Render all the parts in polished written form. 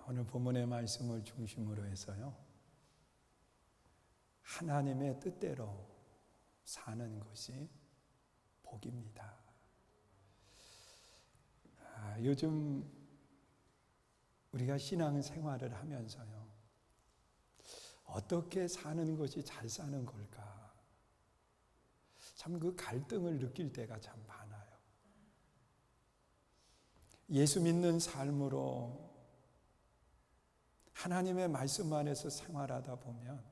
오늘 본문의 말씀을 중심으로 해서요, 하나님의 뜻대로 사는 것이 복입니다. 요즘 우리가 신앙생활을 하면서요, 어떻게 사는 것이 잘 사는 걸까? 참 그 갈등을 느낄 때가 참 많아요. 예수 믿는 삶으로 하나님의 말씀 안에서 생활하다 보면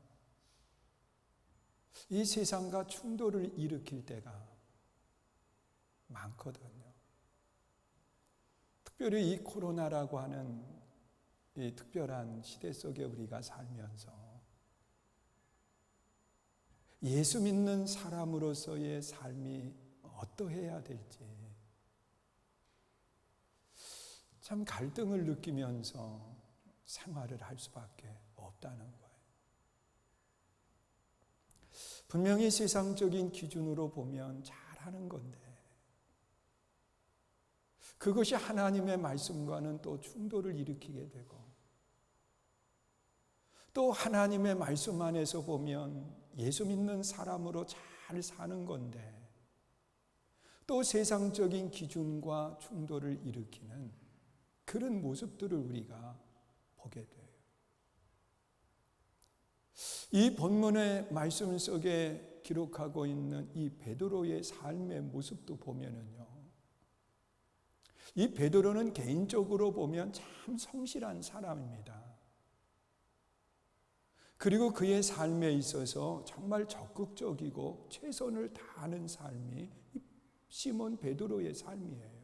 이 세상과 충돌을 일으킬 때가 많거든요. 특별히 이 코로나라고 하는 이 특별한 시대 속에 우리가 살면서 예수 믿는 사람으로서의 삶이 어떠해야 될지 참 갈등을 느끼면서 생활을 할 수밖에 없다는 거예요. 분명히 세상적인 기준으로 보면 잘하는 건데 그것이 하나님의 말씀과는 또 충돌을 일으키게 되고, 또 하나님의 말씀 안에서 보면 예수 믿는 사람으로 잘 사는 건데 또 세상적인 기준과 충돌을 일으키는 그런 모습들을 우리가 보게 돼요. 이 본문의 말씀 속에 기록하고 있는 이 베드로의 삶의 모습도 보면은요, 이 베드로는 개인적으로 보면 참 성실한 사람입니다. 그리고 그의 삶에 있어서 정말 적극적이고 최선을 다하는 삶이 시몬 베드로의 삶이에요.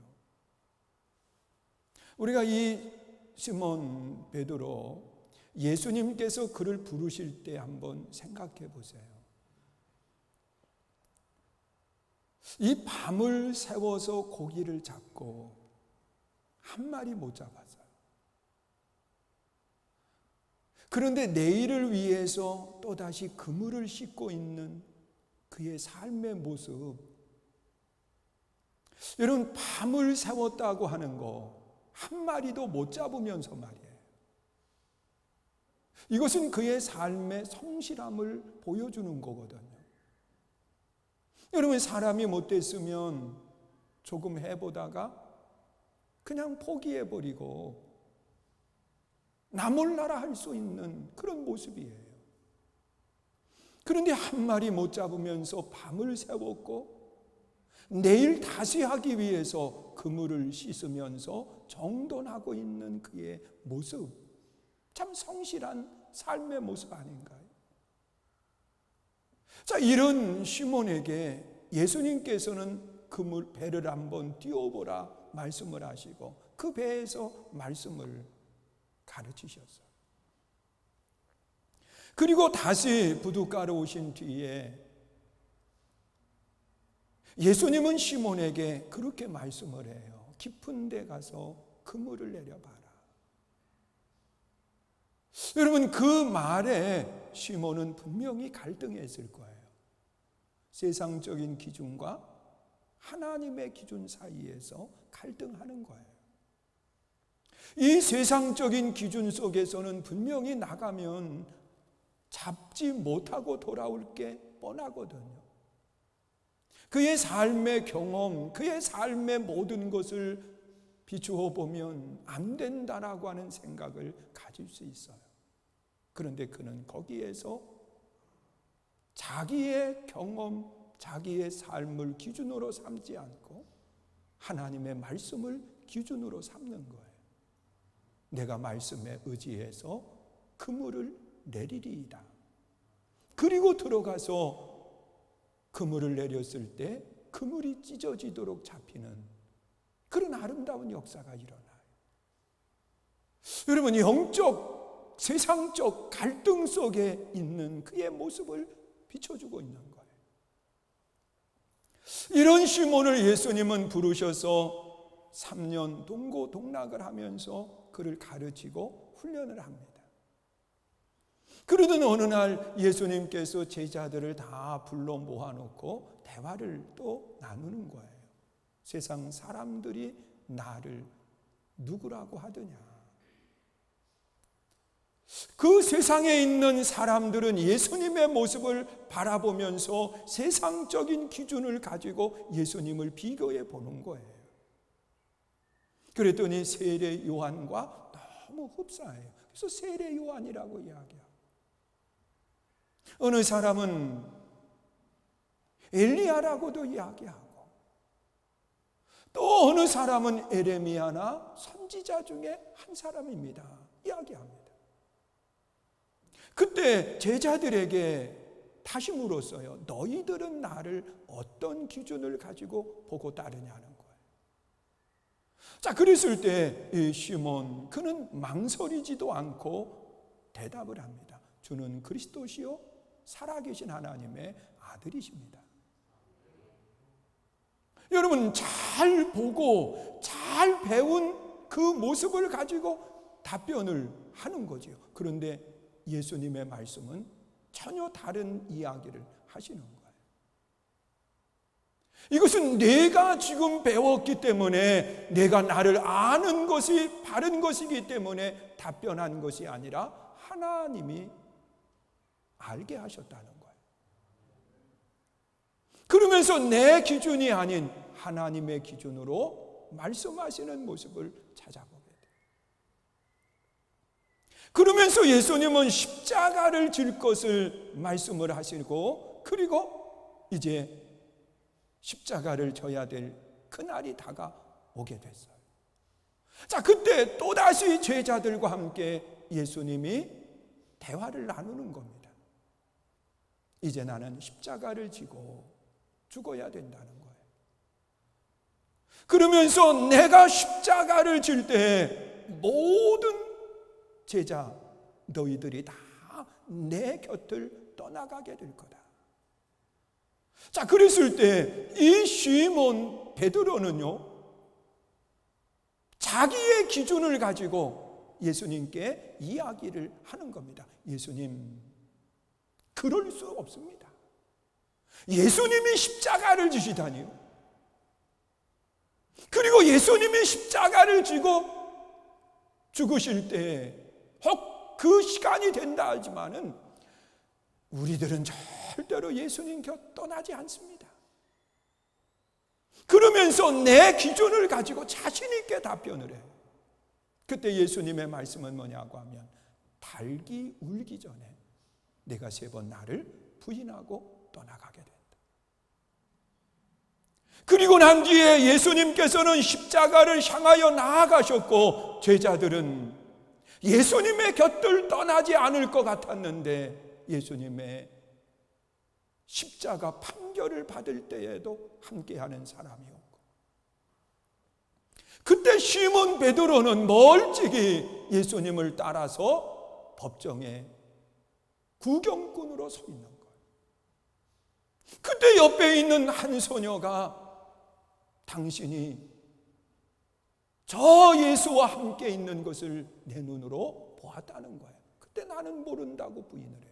우리가 이 시몬 베드로, 예수님께서 그를 부르실 때 한번 생각해 보세요. 이 밤을 새워서 고기를 잡고 한 마리 못 잡았어요. 그런데 내일을 위해서 또다시 그물을 싣고 있는 그의 삶의 모습, 여러분, 밤을 새웠다고 하는 거 한 마리도 못 잡으면서 말이에요. 이것은 그의 삶의 성실함을 보여주는 거거든요. 여러분, 사람이 못됐으면 조금 해보다가 그냥 포기해버리고 나 몰라라 할 수 있는 그런 모습이에요. 그런데 한 마리 못 잡으면서 밤을 새웠고 내일 다시 하기 위해서 그물을 씻으면서 정돈하고 있는 그의 모습, 참 성실한 삶의 모습 아닌가요? 자, 이런 시몬에게 예수님께서는 그물 배를 한번 띄워보라 말씀을 하시고 그 배에서 말씀을 가르치셨어요. 그리고 다시 부둣가로 오신 뒤에 예수님은 시몬에게 그렇게 말씀을 해요. 깊은 데 가서 그물을 내려봐라. 여러분, 그 말에 시몬은 분명히 갈등했을 거예요. 세상적인 기준과 하나님의 기준 사이에서 갈등하는 거예요. 이 세상적인 기준 속에서는 분명히 나가면 잡지 못하고 돌아올 게 뻔하거든요. 그의 삶의 경험, 그의 삶의 모든 것을 비추어 보면 안 된다라고 하는 생각을 가질 수 있어요. 그런데 그는 거기에서 자기의 경험, 자기의 삶을 기준으로 삼지 않고 하나님의 말씀을 기준으로 삼는 거예요. 내가 말씀에 의지해서 그물을 내리리이다. 그리고 들어가서 그물을 내렸을 때 그물이 찢어지도록 잡히는 그런 아름다운 역사가 일어나요. 여러분, 영적, 세상적 갈등 속에 있는 그의 모습을 비춰주고 있는 거예요. 이런 시몬을 예수님은 부르셔서 3년 동고동락을 하면서 그를 가르치고 훈련을 합니다. 그러던 어느 날 예수님께서 제자들을 다 불러 모아놓고 대화를 또 나누는 거예요. 세상 사람들이 나를 누구라고 하더냐? 그 세상에 있는 사람들은 예수님의 모습을 바라보면서 세상적인 기준을 가지고 예수님을 비교해 보는 거예요. 그랬더니 세례 요한과 너무 흡사해요. 그래서 세례 요한이라고 이야기해요. 어느 사람은 엘리야라고도 이야기하고, 또 어느 사람은 에레미야나 선지자 중에 한 사람입니다. 이야기합니다. 그때 제자들에게 다시 물었어요. 너희들은 나를 어떤 기준을 가지고 보고 따르냐는 거예요. 자, 그랬을 때 이 시몬, 그는 망설이지도 않고 대답을 합니다. 주는 그리스도시요 살아계신 하나님의 아들이십니다. 여러분, 잘 보고 잘 배운 그 모습을 가지고 답변을 하는 거죠. 그런데 예수님의 말씀은 전혀 다른 이야기를 하시는 거예요. 이것은 내가 지금 배웠기 때문에, 내가 나를 아는 것이 바른 것이기 때문에 답변한 것이 아니라 하나님이 알게 하셨다는 거예요. 그러면서 내 기준이 아닌 하나님의 기준으로 말씀하시는 모습을 찾아보게 돼요. 그러면서 예수님은 십자가를 질 것을 말씀을 하시고, 그리고 이제 십자가를 져야 될 그날이 다가오게 됐어요. 자, 그때 또다시 제자들과 함께 예수님이 대화를 나누는 겁니다. 이제 나는 십자가를 지고 죽어야 된다는 거예요. 그러면서 내가 십자가를 질 때 모든 제자 너희들이 다 내 곁을 떠나가게 될 거다. 자, 그랬을 때 이 시몬 베드로는요, 자기의 기준을 가지고 예수님께 이야기를 하는 겁니다. 예수님, 그럴 수 없습니다. 예수님이 십자가를 지시다니요. 그리고 예수님이 십자가를 지고 죽으실 때 혹 그 시간이 된다 하지만은 우리들은 절대로 예수님 곁 떠나지 않습니다. 그러면서 내 기준을 가지고 자신 있게 답변을 해요. 그때 예수님의 말씀은 뭐냐고 하면, 닭이 울기 전에 내가 3번 나를 부인하고 떠나가게 된다. 그리고 난 뒤에 예수님께서는 십자가를 향하여 나아가셨고, 제자들은 예수님의 곁을 떠나지 않을 것 같았는데 예수님의 십자가 판결을 받을 때에도 함께하는 사람이었고, 그때 시몬 베드로는 멀찍이 예수님을 따라서 법정에 구경꾼으로 서 있는 거예요. 그때 옆에 있는 한 소녀가 당신이 저 예수와 함께 있는 것을 내 눈으로 보았다는 거예요. 그때 나는 모른다고 부인을 해요.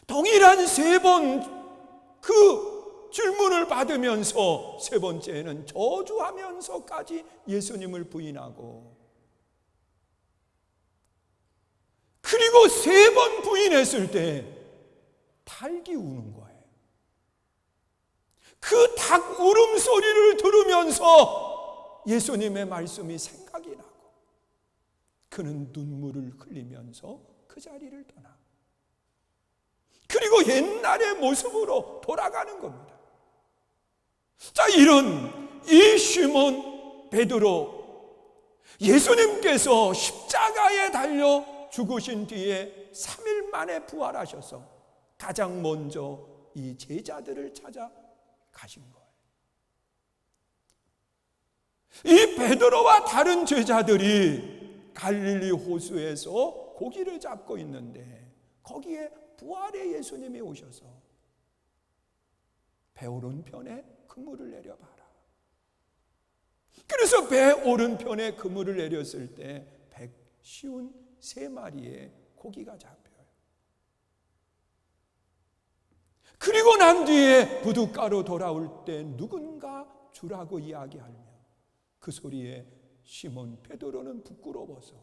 동일한 3번 그 질문을 받으면서 3번째는 저주하면서까지 예수님을 부인하고, 그리고 3번 부인했을 때 닭이 우는 거예요. 그 닭 울음소리를 들으면서 예수님의 말씀이 생각이 나고, 그는 눈물을 흘리면서 그 자리를 떠나, 그리고 옛날의 모습으로 돌아가는 겁니다. 자, 이런 이 시몬 베드로, 예수님께서 십자가에 달려 죽으신 뒤에 3일 만에 부활하셔서 가장 먼저 이 제자들을 찾아 가신 거예요. 이 베드로와 다른 제자들이 갈릴리 호수에서 고기를 잡고 있는데, 거기에 부활의 예수님이 오셔서 배 오른편에 그물을 내려봐라. 그래서 배 오른편에 그물을 내렸을 때 153마리의 고기가 잡혀요. 그리고 난 뒤에 부둣가로 돌아올 때 누군가 주라고 이야기하며 그 소리에 시몬 베드로는 부끄러워서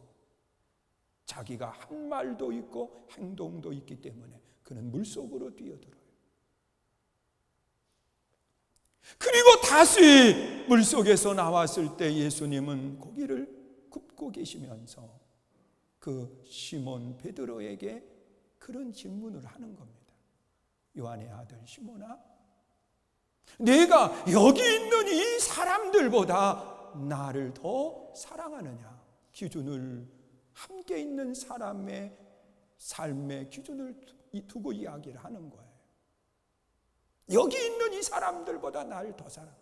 자기가 한 말도 있고 행동도 있기 때문에 그는 물속으로 뛰어들어요. 그리고 다시 물속에서 나왔을 때 예수님은 고기를 굽고 계시면서 그 시몬 베드로에게 그런 질문을 하는 겁니다. 요한의 아들 시몬아, 내가 여기 있는 이 사람들보다 나를 더 사랑하느냐? 기준을, 함께 있는 사람의 삶의 기준을 두고 이야기를 하는 거예요. 여기 있는 이 사람들보다 나를 더 사랑한다.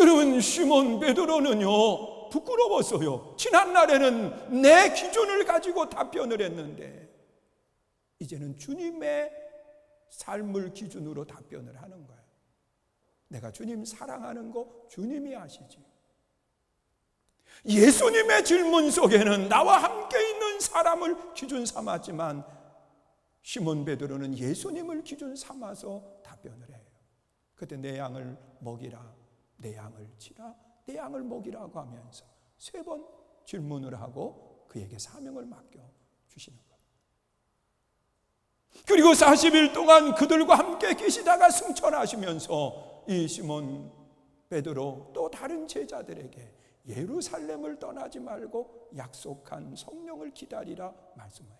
여러분, 시몬 베드로는요 부끄러웠어요. 지난날에는 내 기준을 가지고 답변을 했는데 이제는 주님의 삶을 기준으로 답변을 하는 거예요. 내가 주님 사랑하는 거 주님이 아시지. 예수님의 질문 속에는 나와 함께 있는 사람을 기준 삼았지만 시몬 베드로는 예수님을 기준 삼아서 답변을 해요. 그때 내 양을 먹이라, 내 양을 치라, 내 양을 먹이라고 하면서 3번 질문을 하고 그에게 사명을 맡겨 주시는 거예요. 그리고 40일 동안 그들과 함께 계시다가 승천하시면서 이 시몬 베드로 또 다른 제자들에게 예루살렘을 떠나지 말고 약속한 성령을 기다리라 말씀해요.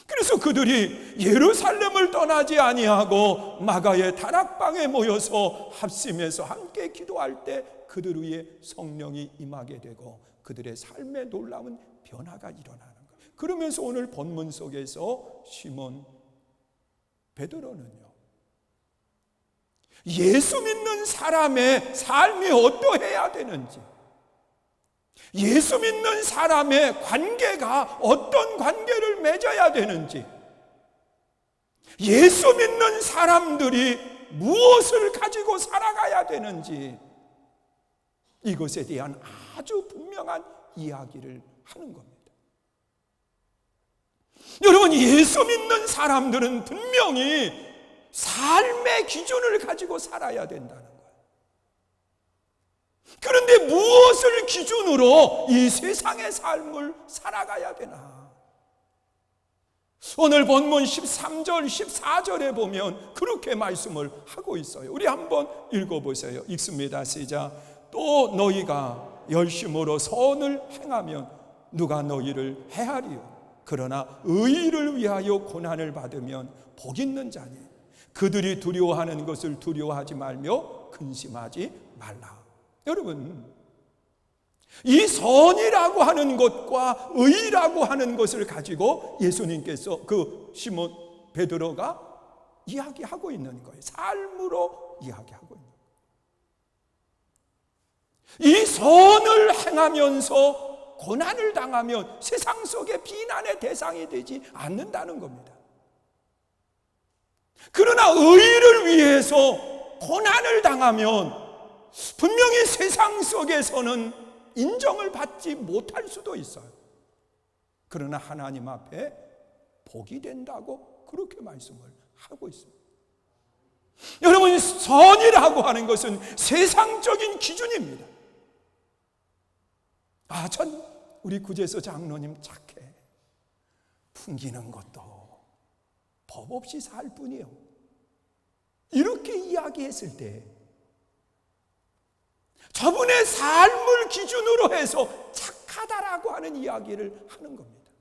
그래서 그들이 예루살렘을 떠나지 아니하고 마가의 다락방에 모여서 합심해서 함께 기도할 때 그들 위에 성령이 임하게 되고 그들의 삶에 놀라운 변화가 일어나는 거예요. 그러면서 오늘 본문 속에서 시몬 베드로는요, 예수 믿는 사람의 삶이 어떠해야 되는지, 예수 믿는 사람의 관계가 어떤 관계를 맺어야 되는지, 예수 믿는 사람들이 무엇을 가지고 살아가야 되는지, 이것에 대한 아주 분명한 이야기를 하는 겁니다. 여러분, 예수 믿는 사람들은 분명히 삶의 기준을 가지고 살아야 된다는 거예요. 그런데 무엇을 기준으로 이 세상의 삶을 살아가야 되나? 오늘 본문 13절, 14절에 보면 그렇게 말씀을 하고 있어요. 우리 한번 읽어보세요. 읽습니다. 시작. 또 너희가 열심으로 선을 행하면 누가 너희를 해하리요? 그러나 의를 위하여 고난을 받으면 복 있는 자니 그들이 두려워하는 것을 두려워하지 말며 근심하지 말라. 여러분, 이 선이라고 하는 것과 의라고 하는 것을 가지고 예수님께서 그 시몬 베드로가 이야기하고 있는 거예요. 삶으로 이야기하고 있는 거예요. 이 선을 행하면서 고난을 당하면 세상 속에 비난의 대상이 되지 않는다는 겁니다. 그러나 의를 위해서 고난을 당하면 분명히 세상 속에서는 인정을 받지 못할 수도 있어요. 그러나 하나님 앞에 복이 된다고 그렇게 말씀을 하고 있습니다. 여러분, 선이라고 하는 것은 세상적인 기준입니다. 전 우리 구제소 장로님 착해. 풍기는 것도 법 없이 살 뿐이에요. 이렇게 이야기했을 때 저분의 삶을 기준으로 해서 착하다라고 하는 이야기를 하는 겁니다.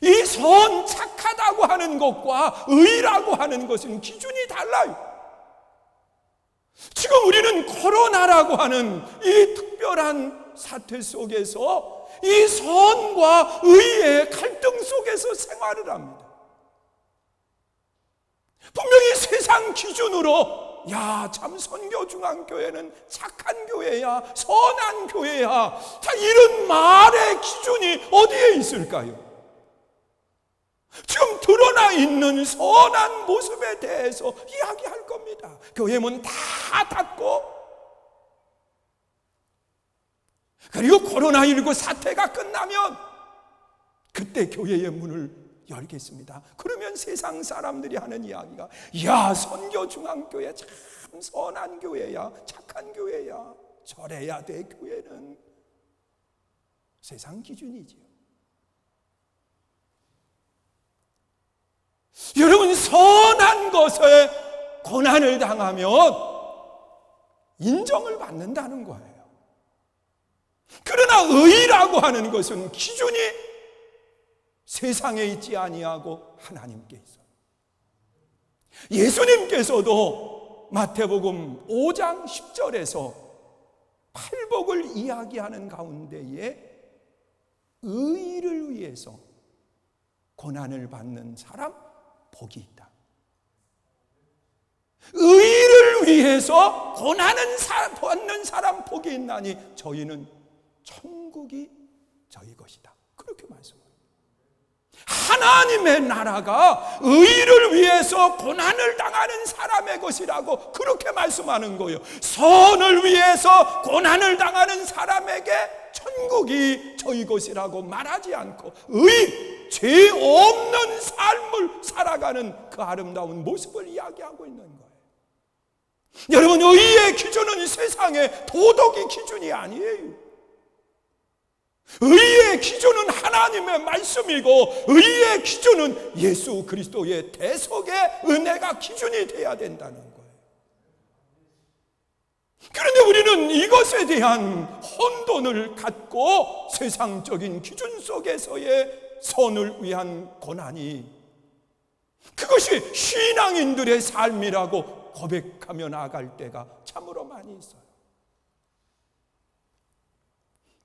이 선, 착하다고 하는 것과 의라고 하는 것은 기준이 달라요. 지금 우리는 코로나라고 하는 이 특별한 사태 속에서 이 선과 의의 갈등 속에서 생활을 합니다. 분명히 세상 기준으로 참 선교중앙교회는 착한 교회야, 선한 교회야, 이런 말의 기준이 어디에 있을까요? 지금 드러나 있는 선한 모습에 대해서 이야기할 겁니다. 교회 문 다 닫고, 그리고 코로나19 사태가 끝나면 그때 교회의 문을 열겠습니다. 그러면 세상 사람들이 하는 이야기가 선교중앙교회 참 선한 교회야, 착한 교회야, 저래야 돼. 교회는 세상 기준이지요. 여러분, 선한 것에 고난을 당하면 인정을 받는다는 거예요. 그러나 의라고 하는 것은 기준이 세상에 있지 아니하고 하나님께 있어요. 예수님께서도 마태복음 5장 10절에서 팔복을 이야기하는 가운데에 의를 위해서 고난을 받는 사람 복이 있다. 의를 위해서 고난을 받는 사람 복이 있나니 저희는 천국이 저희 것이다. 그렇게 말씀합니다. 하나님의 나라가 의를 위해서 고난을 당하는 사람의 것이라고 그렇게 말씀하는 거예요. 선을 위해서 고난을 당하는 사람에게 천국이 저희 것이라고 말하지 않고 죄 없는 삶을 살아가는 그 아름다운 모습을 이야기하고 있는 거예요. 여러분, 의의 기준은 세상의 도덕의 기준이 아니에요. 의의 기준은 하나님의 말씀이고 의의 기준은 예수 그리스도의 대속의 은혜가 기준이 돼야 된다는 거예요. 그런데 우리는 이것에 대한 혼돈을 갖고 세상적인 기준 속에서의 선을 위한 고난이, 그것이 신앙인들의 삶이라고 고백하며 나아갈 때가 참으로 많이 있어요.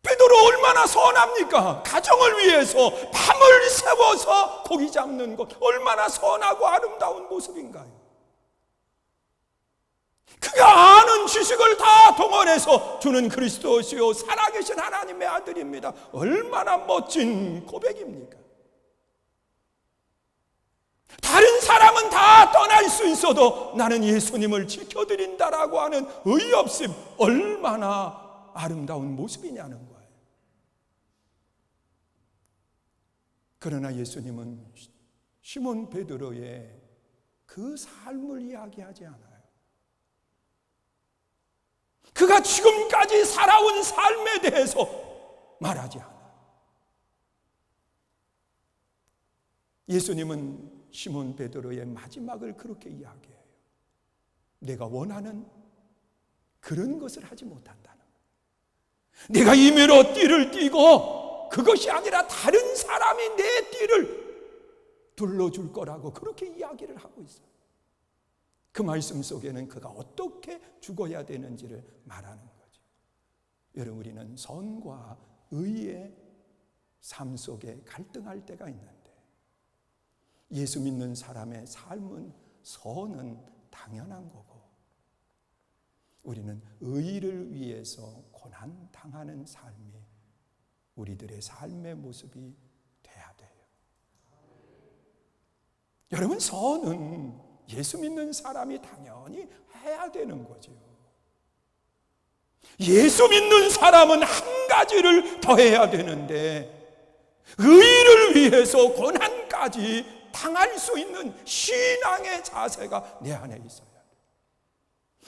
베드로 얼마나 선합니까? 가정을 위해서 밤을 새워서 고기 잡는 것, 얼마나 선하고 아름다운 모습인가요? 그가 아는 지식을 다 동원해서 주는 그리스도시요 살아계신 하나님의 아들입니다. 얼마나 멋진 고백입니까? 다른 사람은 다 떠날 수 있어도 나는 예수님을 지켜드린다라고 하는 의협심, 얼마나 아름다운 모습이냐는 거예요. 그러나 예수님은 시몬 베드로의 그 삶을 이야기하지 않아요. 그가 지금까지 살아온 삶에 대해서 말하지 않아요. 예수님은 시몬 베드로의 마지막을 그렇게 이야기해요. 내가 원하는 그런 것을 하지 못한다는 거예요. 내가 임의로 띠를 띠고 그것이 아니라 다른 사람이 내 띠를 둘러줄 거라고 그렇게 이야기를 하고 있어요. 그 말씀 속에는 그가 어떻게 죽어야 되는지를 말하는 거죠. 여러분, 우리는 선과 의의 삶 속에 갈등할 때가 있는데 예수 믿는 사람의 삶은 선은 당연한 거고 우리는 의를 위해서 고난 당하는 삶이 우리들의 삶의 모습이 돼야 돼요. 여러분, 선은 예수 믿는 사람이 당연히 해야 되는 거죠. 예수 믿는 사람은 한 가지를 더 해야 되는데 의를 위해서 고난까지 당할 수 있는 신앙의 자세가 내 안에 있어요.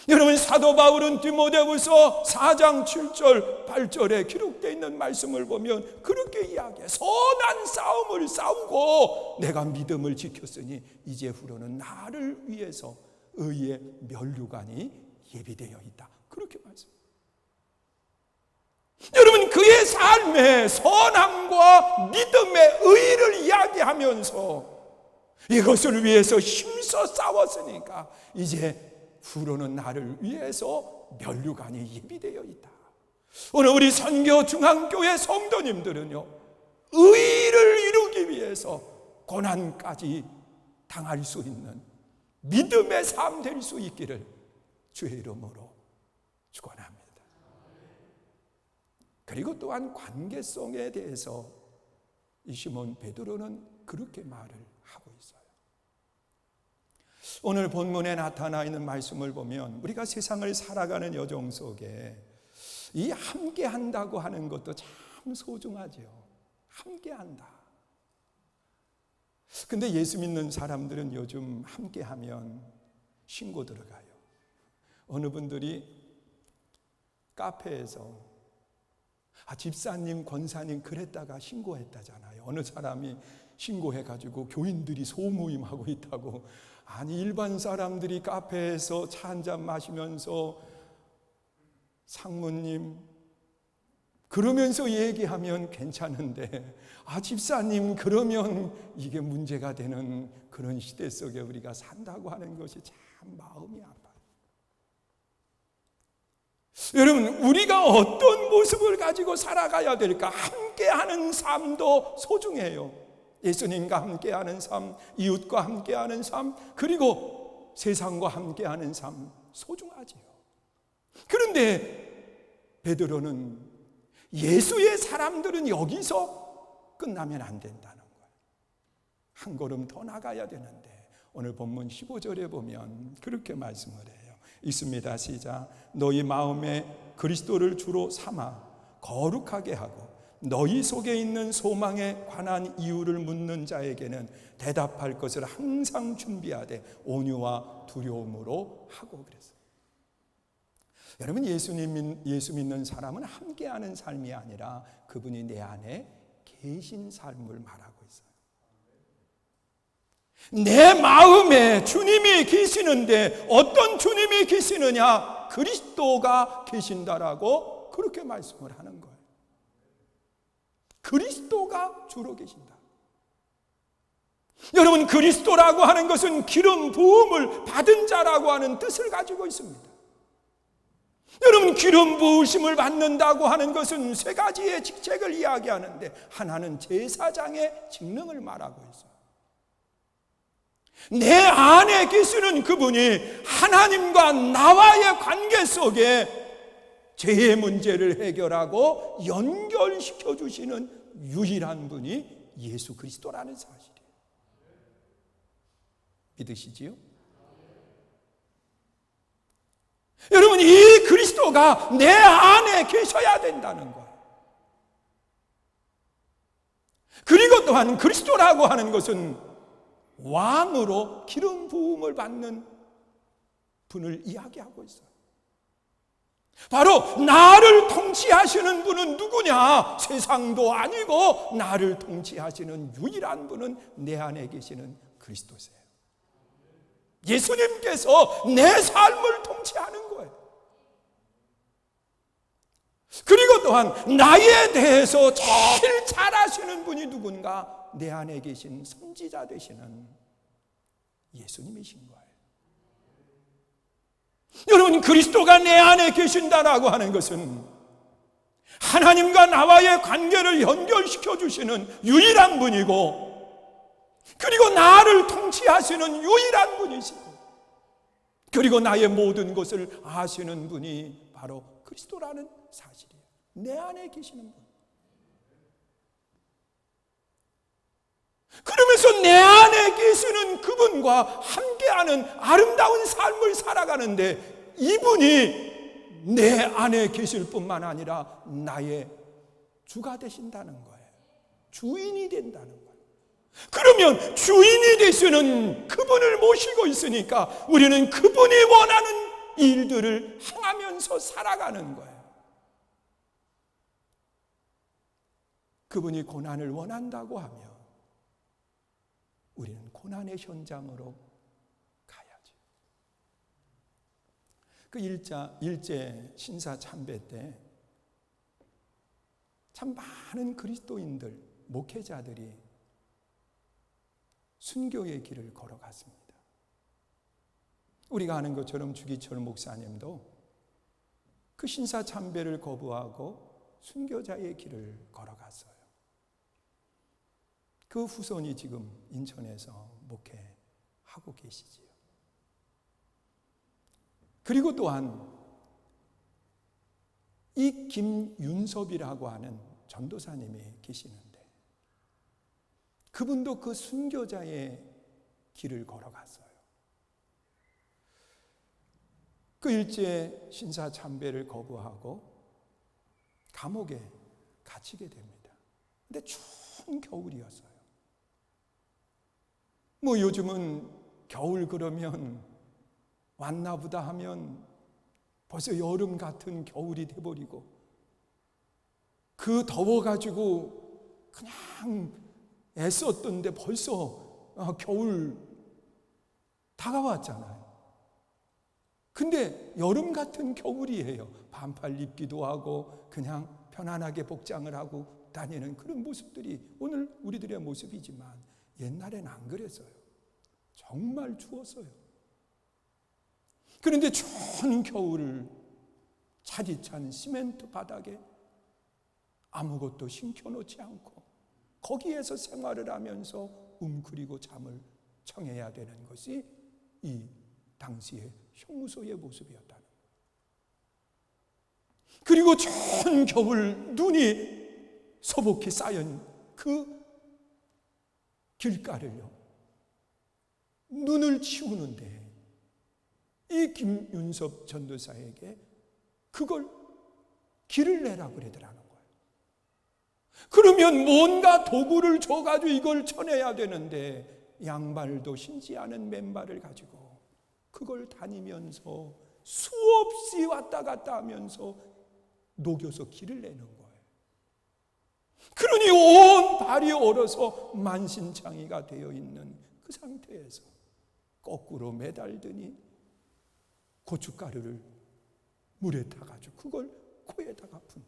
여러분, 사도 바울은 디모데후서 4장 7절 8절에 기록되어 있는 말씀을 보면 그렇게 이야기해요. 선한 싸움을 싸우고 내가 믿음을 지켰으니 이제 후로는 나를 위해서 의의 면류관이 예비되어 있다. 그렇게 말씀해요. 여러분, 그의 삶의 선함과 믿음의 의를 이야기하면서 이것을 위해서 힘써 싸웠으니까 이제 후로는 나를 위해서 면류관이 예비되어 있다. 오늘 우리 선교 중앙교회 성도님들은요, 의를 이루기 위해서 고난까지 당할 수 있는 믿음의 삶 될 수 있기를 주의 이름으로 축원합니다. 그리고 또한 관계성에 대해서 이 시몬 베드로는 그렇게 말을 하고 있어요. 오늘 본문에 나타나 있는 말씀을 보면 우리가 세상을 살아가는 여정 속에 이 함께 한다고 하는 것도 참 소중하죠. 함께 한다. 근데 예수 믿는 사람들은 요즘 함께 하면 신고 들어가요. 어느 분들이 카페에서 집사님, 권사님 그랬다가 신고했다잖아요. 어느 사람이 신고해가지고 교인들이 소모임하고 있다고. 아니, 일반 사람들이 카페에서 차 한잔 마시면서 상무님 그러면서 얘기하면 괜찮은데, 집사님 그러면 이게 문제가 되는 그런 시대 속에 우리가 산다고 하는 것이 참 마음이 아파요. 여러분, 우리가 어떤 모습을 가지고 살아가야 될까? 함께하는 삶도 소중해요. 예수님과 함께하는 삶, 이웃과 함께하는 삶, 그리고 세상과 함께하는 삶 소중하지요. 그런데 베드로는 예수의 사람들은 여기서 끝나면 안 된다는 거예요. 한 걸음 더 나가야 되는데, 오늘 본문 15절에 보면 그렇게 말씀을 해요. 있습니다. 시작. 너희 마음에 그리스도를 주로 삼아 거룩하게 하고 너희 속에 있는 소망에 관한 이유를 묻는 자에게는 대답할 것을 항상 준비하되 온유와 두려움으로 하고 그랬어요. 여러분, 예수 믿는 사람은 함께하는 삶이 아니라 그분이 내 안에 계신 삶을 말하고 있어요. 내 마음에 주님이 계시는데 어떤 주님이 계시느냐? 그리스도가 계신다라고 그렇게 말씀을 하는 거예요. 그리스도가 주로 계신다. 여러분, 그리스도라고 하는 것은 기름 부음을 받은 자라고 하는 뜻을 가지고 있습니다. 여러분, 기름 부으심을 받는다고 하는 것은 세 가지의 직책을 이야기하는데, 하나는 제사장의 직능을 말하고 있어요. 내 안에 계시는 그분이 하나님과 나와의 관계 속에 죄의 문제를 해결하고 연결시켜 주시는 유일한 분이 예수 그리스도라는 사실이에요. 믿으시지요? 여러분, 이 그리스도가 내 안에 계셔야 된다는 거예요. 그리고 또한 그리스도라고 하는 것은 왕으로 기름 부음을 받는 분을 이야기하고 있어요. 바로 나를 통치하시는 분은 누구냐? 세상도 아니고 나를 통치하시는 유일한 분은 내 안에 계시는 그리스도세요. 예수님께서 내 삶을 통치하는 거예요. 그리고 또한 나에 대해서 제일 잘 아시는 분이 누군가? 내 안에 계신 선지자 되시는 예수님이신 거예요. 여러분, 그리스도가 내 안에 계신다라고 하는 것은 하나님과 나와의 관계를 연결시켜 주시는 유일한 분이고, 그리고 나를 통치하시는 유일한 분이시고, 그리고 나의 모든 것을 아시는 분이 바로 그리스도라는 사실이에요. 내 안에 계시는 분. 그러면서 내 안에 계시는 그분과 함께하는 아름다운 삶을 살아가는데, 이분이 내 안에 계실 뿐만 아니라 나의 주가 되신다는 거예요. 주인이 된다는 거예요. 그러면 주인이 되시는 그분을 모시고 있으니까 우리는 그분이 원하는 일들을 행하면서 살아가는 거예요. 그분이 고난을 원한다고 하면 우리는 고난의 현장으로 가야지. 그 일제 신사 참배 때 참 많은 그리스도인들, 목회자들이 순교의 길을 걸어갔습니다. 우리가 아는 것처럼 주기철 목사님도 그 신사 참배를 거부하고 순교자의 길을 걸어갔어요. 그 후손이 지금 인천에서 목회하고 계시지요. 그리고 또한 이 김윤섭이라고 하는 전도사님이 계시는데, 그분도 그 순교자의 길을 걸어갔어요. 그 일제 신사 참배를 거부하고 감옥에 갇히게 됩니다. 근데 추운 겨울이었어요. 뭐 요즘은 겨울 그러면 왔나 보다 하면 벌써 여름 같은 겨울이 돼버리고 그 더워가지고 그냥 애썼던데 벌써 겨울 다가왔잖아요. 근데 여름 같은 겨울이에요. 반팔 입기도 하고 그냥 편안하게 복장을 하고 다니는 그런 모습들이 오늘 우리들의 모습이지만 옛날엔 안 그랬어요. 정말 추웠어요. 그런데 추운 겨울을 차디찬 시멘트 바닥에 아무것도 심겨놓지 않고 거기에서 생활을 하면서 웅크리고 잠을 청해야 되는 것이 이 당시의 형무소의 모습이었다는 거예요. 그리고 추운 겨울 눈이 소복히 쌓인 그 길가를요, 눈을 치우는데 이 김윤섭 전도사에게 그걸 길을 내라고 그러더라는 거예요. 그러면 뭔가 도구를 줘가지고 이걸 쳐내야 되는데 양발도 신지 않은 맨발을 가지고 그걸 다니면서 수없이 왔다 갔다 하면서 녹여서 길을 내는 거예요. 그러니 온 발이 얼어서 만신창이가 되어 있는 그 상태에서 거꾸로 매달더니 고춧가루를 물에 타가지고 그걸 코에다가 푼.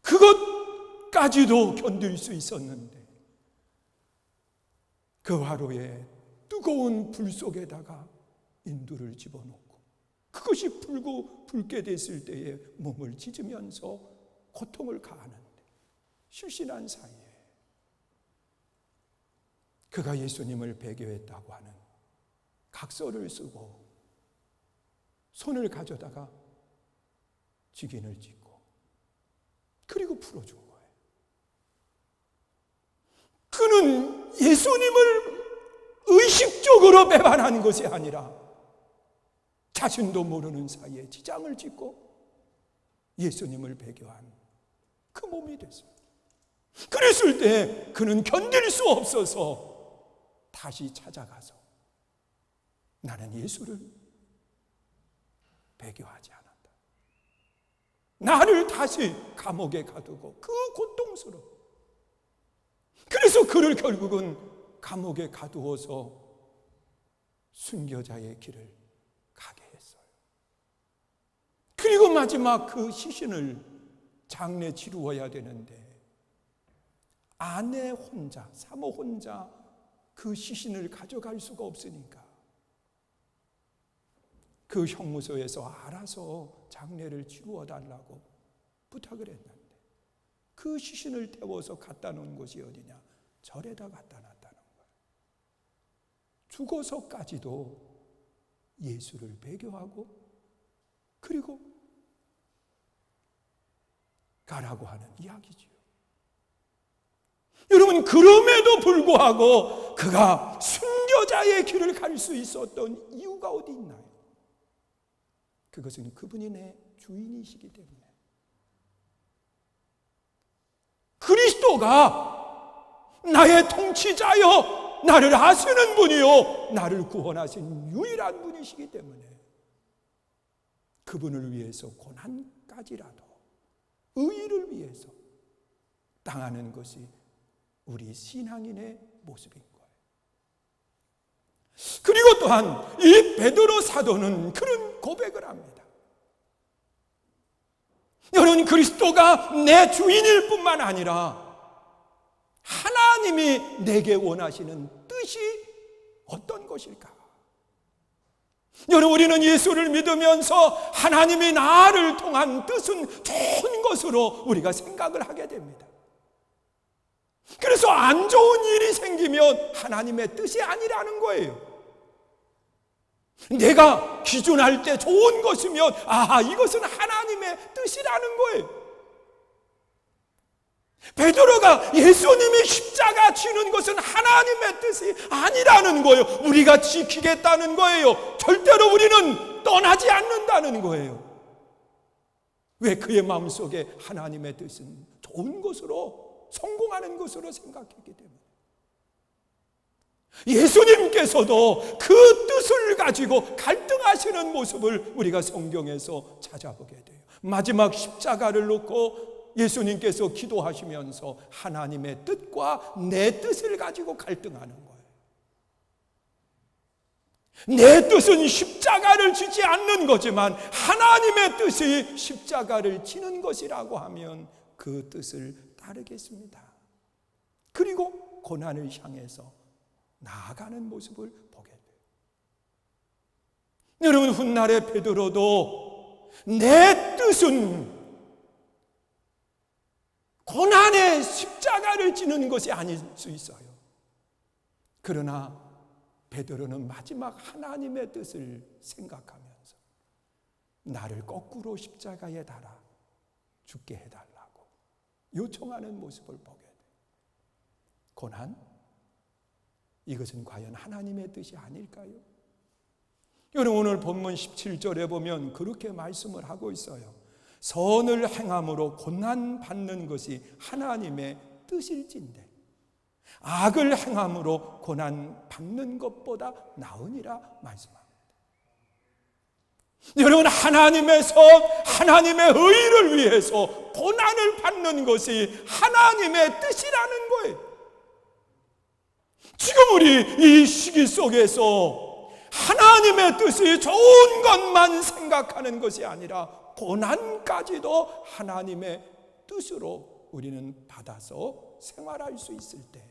그것까지도 견딜 수 있었는데 그 화로에 뜨거운 불 속에다가 인두를 집어넣고 그것이 불고 붉게 됐을 때에 몸을 찢으면서 고통을 가하는데 실신한 사이에 그가 예수님을 배교했다고 하는 각서를 쓰고 손을 가져다가 직인을 찍고 그리고 풀어준 거예요. 그는 예수님을 의식적으로 배반한 것이 아니라 자신도 모르는 사이에 지장을 짓고 예수님을 배교한 그 몸이 됐어요. 그랬을 때 그는 견딜 수 없어서 다시 찾아가서 나는 예수를 배교하지 않았다. 나를 다시 감옥에 가두고 그 고통스러워. 그래서 그를 결국은 감옥에 가두어서 순교자의 길을 가게 했어요. 그리고 마지막 그 시신을 장례 치루어야 되는데 아내 혼자, 사모 혼자 그 시신을 가져갈 수가 없으니까 그 형무소에서 알아서 장례를 치루어 달라고 부탁을 했는데 그 시신을 태워서 갖다 놓은 곳이 어디냐? 절에다 갖다 놨다는 거예요. 죽어서까지도 예수를 배교하고 그리고 가라고 하는 이야기지요. 여러분, 그럼에도 불구하고 그가 순교자의 길을 갈 수 있었던 이유가 어디 있나요? 그것은 그분이 내 주인이시기 때문에. 그리스도가 나의 통치자여, 나를 아시는 분이요, 나를 구원하신 유일한 분이시기 때문에 그분을 위해서 고난까지라도 의의를 위해서 당하는 것이 우리 신앙인의 모습인 거예요. 그리고 또한 이 베드로 사도는 그런 고백을 합니다. 여러분, 그리스도가 내 주인일 뿐만 아니라 하나님이 내게 원하시는 뜻이 어떤 것일까? 여러분, 우리는 예수를 믿으면서 하나님이 나를 통한 뜻은 좋은 것으로 우리가 생각을 하게 됩니다. 그래서 안 좋은 일이 생기면 하나님의 뜻이 아니라는 거예요. 내가 기준할 때 좋은 것이면 이것은 하나님의 뜻이라는 거예요. 베드로가 예수님이 십자가 지는 것은 하나님의 뜻이 아니라는 거예요. 우리가 지키겠다는 거예요. 절대로 우리는 떠나지 않는다는 거예요. 왜? 그의 마음속에 하나님의 뜻은 좋은 것으로, 성공하는 것으로 생각했기 때문에. 예수님께서도 그 뜻을 가지고 갈등하시는 모습을 우리가 성경에서 찾아보게 돼요. 마지막 십자가를 놓고 예수님께서 기도하시면서 하나님의 뜻과 내 뜻을 가지고 갈등하는 거예요. 내 뜻은 십자가를 지지 않는 거지만 하나님의 뜻이 십자가를 지는 것이라고 하면 그 뜻을 따르겠습니다. 그리고 고난을 향해서 나아가는 모습을 보게 돼요. 여러분, 훗날의 베드로도 내 뜻은 고난의 십자가를 지는 것이 아닐 수 있어요. 그러나 베드로는 마지막 하나님의 뜻을 생각하면서 나를 거꾸로 십자가에 달아 죽게 해달라고 요청하는 모습을 보게 돼요. 고난? 이것은 과연 하나님의 뜻이 아닐까요? 여러분, 오늘 본문 17절에 보면 그렇게 말씀을 하고 있어요. 선을 행함으로 고난 받는 것이 하나님의 뜻일진데 악을 행함으로 고난 받는 것보다 나으니라 말씀합니다. 여러분, 하나님의 선, 하나님의 의를 위해서 고난을 받는 것이 하나님의 뜻이라는 거예요. 지금 우리 이 시기 속에서 하나님의 뜻이 좋은 것만 생각하는 것이 아니라 고난까지도 하나님의 뜻으로 우리는 받아서 생활할 수 있을 때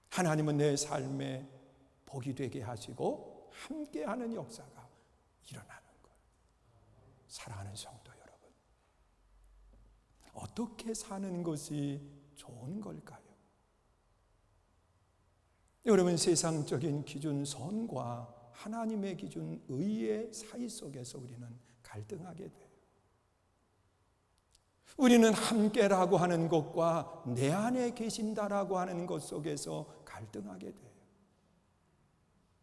하나님은 내 삶에 복이 되게 하시고 함께하는 역사가 일어나는 거예요. 사랑하는 성도 여러분, 어떻게 사는 것이 좋은 걸까요? 여러분, 세상적인 기준 선과 하나님의 기준 의의 사이 속에서 우리는 갈등하게 돼요. 우리는 함께라고 하는 것과 내 안에 계신다라고 하는 것 속에서 갈등하게 돼요.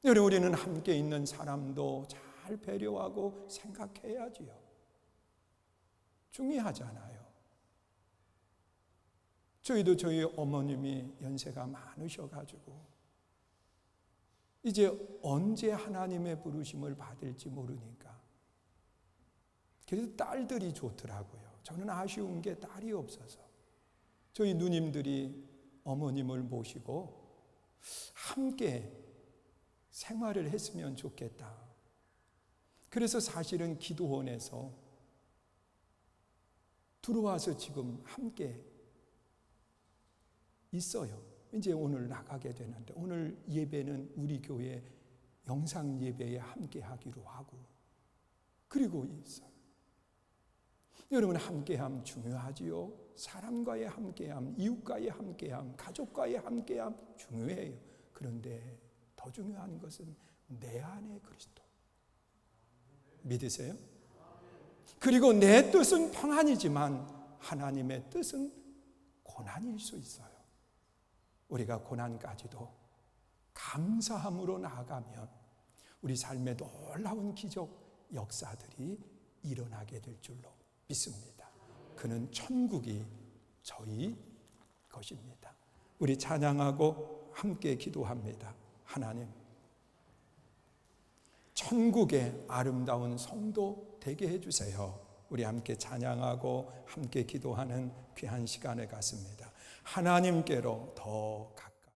여러분, 우리는 함께 있는 사람도 잘 배려하고 생각해야지요. 중요하잖아요. 저희도 저희 어머님이 연세가 많으셔가지고 이제 언제 하나님의 부르심을 받을지 모르니까 그래도 딸들이 좋더라고요. 저는 아쉬운 게 딸이 없어서 저희 누님들이 어머님을 모시고 함께 생활을 했으면 좋겠다. 그래서 사실은 기도원에서 들어와서 지금 함께 있어요. 이제 오늘 나가게 되는데 오늘 예배는 우리 교회 영상 예배에 함께 하기로 하고 그리고 있어요. 여러분, 함께함 중요하지요. 사람과의 함께함, 이웃과의 함께함, 가족과의 함께함 중요해요. 그런데 더 중요한 것은 내 안에 그리스도. 믿으세요? 그리고 내 뜻은 평안이지만 하나님의 뜻은 고난일 수 있어요. 우리가 고난까지도 감사함으로 나아가면 우리 삶에 놀라운 기적 역사들이 일어나게 될 줄로 믿습니다. 그는 천국이 저희 것입니다. 우리 찬양하고 함께 기도합니다. 하나님, 천국의 아름다운 성도 되게 해주세요. 우리 함께 찬양하고 함께 기도하는 귀한 시간을 갖습니다. 하나님께로 더